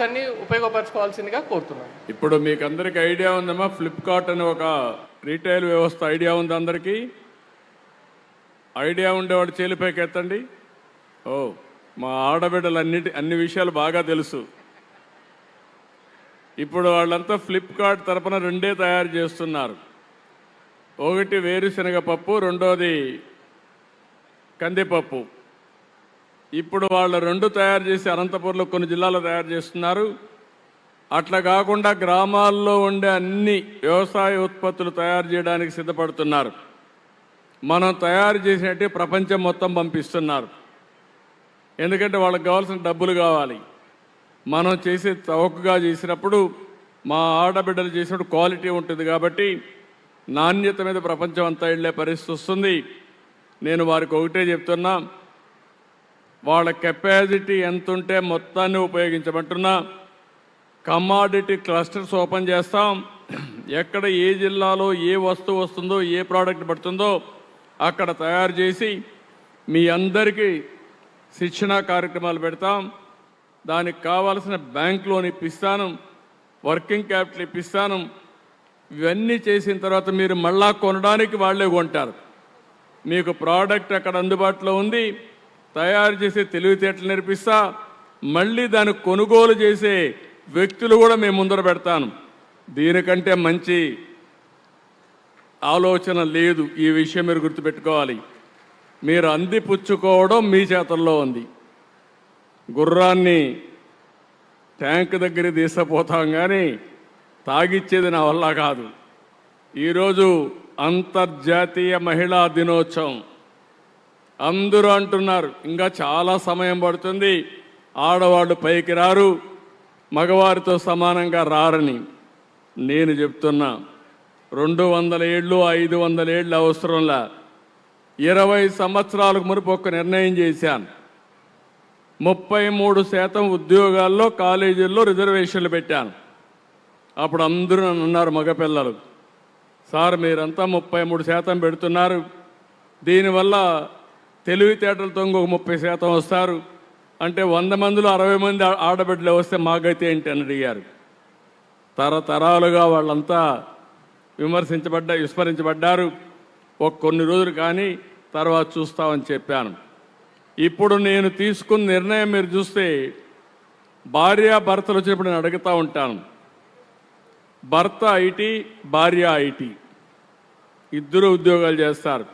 అన్ని ఉపయోగపరచుకోవాల్సిందిగా కోరుతున్నాను. ఇప్పుడు మీకు అందరికి ఐడియా ఉందమ్మా, ఫ్లిప్కార్ట్ అని ఒక రీటైల్ వ్యవస్థ ఐడియా ఉంది అందరికీ? ఐడియా ఉండేవాడు చేలిపైకి ఎత్తండి. ఓ, మా ఆడబిడ్డలు అన్ని విషయాలు బాగా తెలుసు. ఇప్పుడు వాళ్ళంతా ఫ్లిప్కార్ట్ తరపున రెండే తయారు చేస్తున్నారు. ఒకటి వేరుశనగ పప్పు, రెండోది కందిపప్పు. ఇప్పుడు వాళ్ళు రెండు తయారు చేసి అనంతపురంలో కొన్ని జిల్లాల్లో తయారు చేస్తున్నారు. అట్లా కాకుండా గ్రామాల్లో ఉండే అన్ని వ్యవసాయ ఉత్పత్తులు తయారు చేయడానికి సిద్ధపడుతున్నారు. మనం తయారు చేసినట్టే ప్రపంచం మొత్తం పంపిస్తున్నారు. ఎందుకంటే వాళ్ళకి కావాల్సిన డబ్బులు కావాలి. మనం చేసే చౌకగా చేసినప్పుడు, మా ఆడబిడ్డలు చేసినప్పుడు క్వాలిటీ ఉంటుంది కాబట్టి నాణ్యత మీద ప్రపంచం అంతా వెళ్ళే పరిస్థితి వస్తుంది. నేను వారికి ఒకటే చెప్తున్నా, వాళ్ళ కెపాసిటీ ఎంత ఉంటే మొత్తాన్ని ఉపయోగించమంటున్నా. కమాడిటీ క్లస్టర్స్ ఓపెన్ చేస్తాం. ఎక్కడ ఏ జిల్లాలో ఏ వస్తువు వస్తుందో, ఏ ప్రోడక్ట్ పడుతుందో అక్కడ తయారు చేసి మీ అందరికీ శిక్షణా కార్యక్రమాలు పెడతాం. దానికి కావాల్సిన బ్యాంక్ లోన్ ఇప్పిస్తాను, వర్కింగ్ క్యాపిటల్ ఇప్పిస్తాను. ఇవన్నీ చేసిన తర్వాత మీరు మళ్ళా కొనడానికి వాళ్ళే కొంటారు. మీకు ప్రోడక్ట్ అక్కడ అందుబాటులో ఉంది, తయారు చేసే తెలివితేటలు నేర్పిస్తా. మళ్ళీ దాన్ని కొనుగోలు చేసే వ్యక్తులు కూడా మేము ముందర పెడతాను. దీనికంటే మంచి ఆలోచన లేదు. ఈ విషయం మీరు గుర్తుపెట్టుకోవాలి. మీరు అందిపుచ్చుకోవడం మీ చేతుల్లో ఉంది. గుర్రాన్ని ట్యాంక్ దగ్గర తీసుకుపోతాం కానీ తాగిచ్చేది నా వల్ల కాదు. ఈరోజు అంతర్జాతీయ మహిళా దినోత్సవం. అందరూ అంటున్నారు ఇంకా చాలా సమయం పడుతుంది, ఆడవాళ్ళు పైకి రారు, మగవారితో సమానంగా రారని. నేను చెప్తున్నా, 200 ఏళ్ళు 500 ఏళ్ళు అవసరంలా. 20 సంవత్సరాలకు మునుపు ఒక నిర్ణయం చేశాను. 33% ఉద్యోగాల్లో కాలేజీల్లో రిజర్వేషన్లు పెట్టాను. అప్పుడు అందరూ నన్ను అన్నారు, మగపిల్లలు, సార్ మీరంతా 33% పెడుతున్నారు, దీనివల్ల తెలివితేటలతో ఇంకొక 30% వస్తారు అంటే 100 మందిలో 60 మంది ఆడబిడ్డలు వస్తే మాకైతే ఏంటి అని అడిగారు. తరతరాలుగా వాళ్ళంతా విస్మరించబడ్డారు. కొన్ని రోజులు కానీ తర్వాత చూస్తామని చెప్పాను. ఇప్పుడు నేను తీసుకున్న నిర్ణయం మీరు చూస్తే, భార్యాభర్తలు వచ్చినప్పుడు నేను అడుగుతూ ఉంటాను, భర్త ఐటీ, భార్య ఐటీ, ఇద్దరు ఉద్యోగాలు చేస్తారు.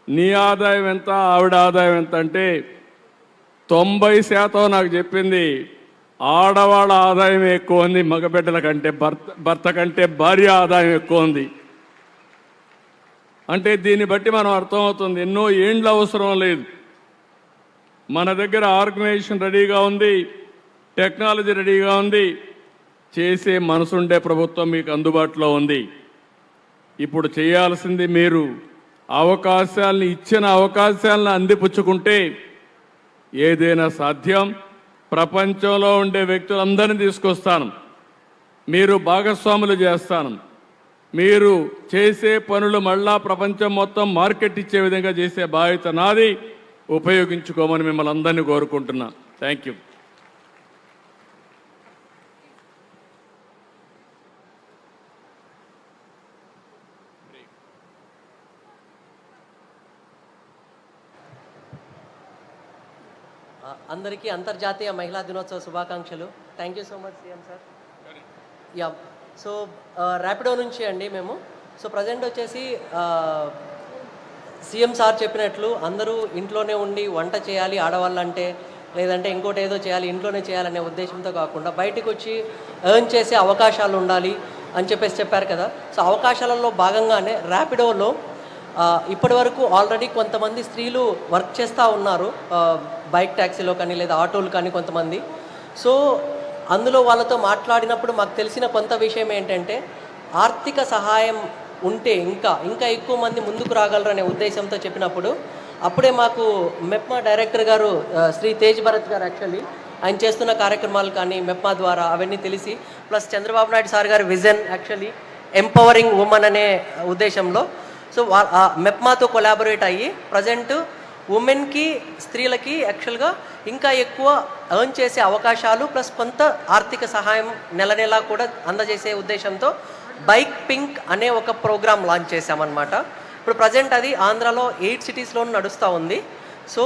నీ ఆదాయం ఎంత, ఆవిడ ఆదాయం ఎంత అంటే 90% నాకు చెప్పింది ఆడవాళ్ళ ఆదాయం ఎక్కువ ఉంది, మగబిడ్డల కంటే భర్త కంటే భార్య ఆదాయం ఎక్కువ ఉంది. అంటే దీన్ని బట్టి మనం అర్థమవుతుంది, ఎన్నో ఏండ్ల అవసరం లేదు. మన దగ్గర ఆర్గనైజేషన్ రెడీగా ఉంది, టెక్నాలజీ రెడీగా ఉంది, చేసే మనసుండే ప్రభుత్వం మీకు అందుబాటులో ఉంది. ఇప్పుడు చేయాల్సింది మీరు ఇచ్చిన అవకాశాలను అందిపుచ్చుకుంటే ఏదైనా సాధ్యం. ప్రపంచంలో ఉండే వ్యక్తులందరినీ తీసుకొస్తాను, మీరు భాగస్వాములు చేస్తాను. మీరు చేసే పనులు మళ్ళా ప్రపంచం మొత్తం మార్కెట్ ఇచ్చే విధంగా చేసే బాధ్యత నాది. ఉపయోగించుకోమని మిమ్మల్ని అందరినీ కోరుకుంటున్నా. Thank you. అందరికీ అంతర్జాతీయ మహిళా దినోత్సవ శుభాకాంక్షలు. Thank you so much CM sir. Yeah, so Rapido నుంచి అండి మేము. సో ప్రజెంట్ వచ్చేసి సీఎం సార్ చెప్పినట్లు అందరూ ఇంట్లోనే ఉండి వంట చేయాలి ఆడవాళ్ళంటే, లేదంటే ఇంకోటి ఏదో చేయాలి, ఇంట్లోనే చేయాలనే ఉద్దేశంతో కాకుండా బయటకు వచ్చి ఎర్న్ చేసే అవకాశాలు ఉండాలి అని చెప్పారు కదా. సో అవకాశాలలో భాగంగానే ర్యాపిడోలో ఇప్పటి వరకు ఆల్రెడీ కొంతమంది స్త్రీలు వర్క్ చేస్తూ ఉన్నారు, బైక్ ట్యాక్సీలో కానీ లేదా ఆటోలు కానీ కొంతమంది. సో అందులో వాళ్ళతో మాట్లాడినప్పుడు మాకు తెలిసిన కొంత విషయం ఏంటంటే, ఆర్థిక సహాయం ఉంటే ఇంకా ఎక్కువ మంది ముందుకు రాగలరు అనే ఉద్దేశంతో చెప్పినప్పుడు, అప్పుడే మాకు మెప్మా డైరెక్టర్ గారు శ్రీ తేజ్ భరత్ గారు యాక్చువల్లీ ఆయన చేస్తున్న కార్యక్రమాలు కానీ మెప్మా ద్వారా అవన్నీ తెలిసి, ప్లస్ చంద్రబాబు నాయుడు సార్ గారి విజన్ యాక్చువల్లీ ఎంపవరింగ్ ఉమెన్ అనే ఉద్దేశంలో, సో మెప్మాతో కొలాబొరేట్ అయ్యి ప్రజెంట్ ఉమెన్కి స్త్రీలకి యాక్చువల్గా ఇంకా ఎక్కువ ఎర్న్ చేసే అవకాశాలు ప్లస్ కొంత ఆర్థిక సహాయం నెల నెలా కూడా అందజేసే ఉద్దేశంతో బైక్ పింక్ అనే ఒక ప్రోగ్రామ్ లాంచ్ చేశామన్నమాట. ఇప్పుడు ప్రజెంట్ అది ఆంధ్రాలో 8 సిటీస్లో నడుస్తూ ఉంది. సో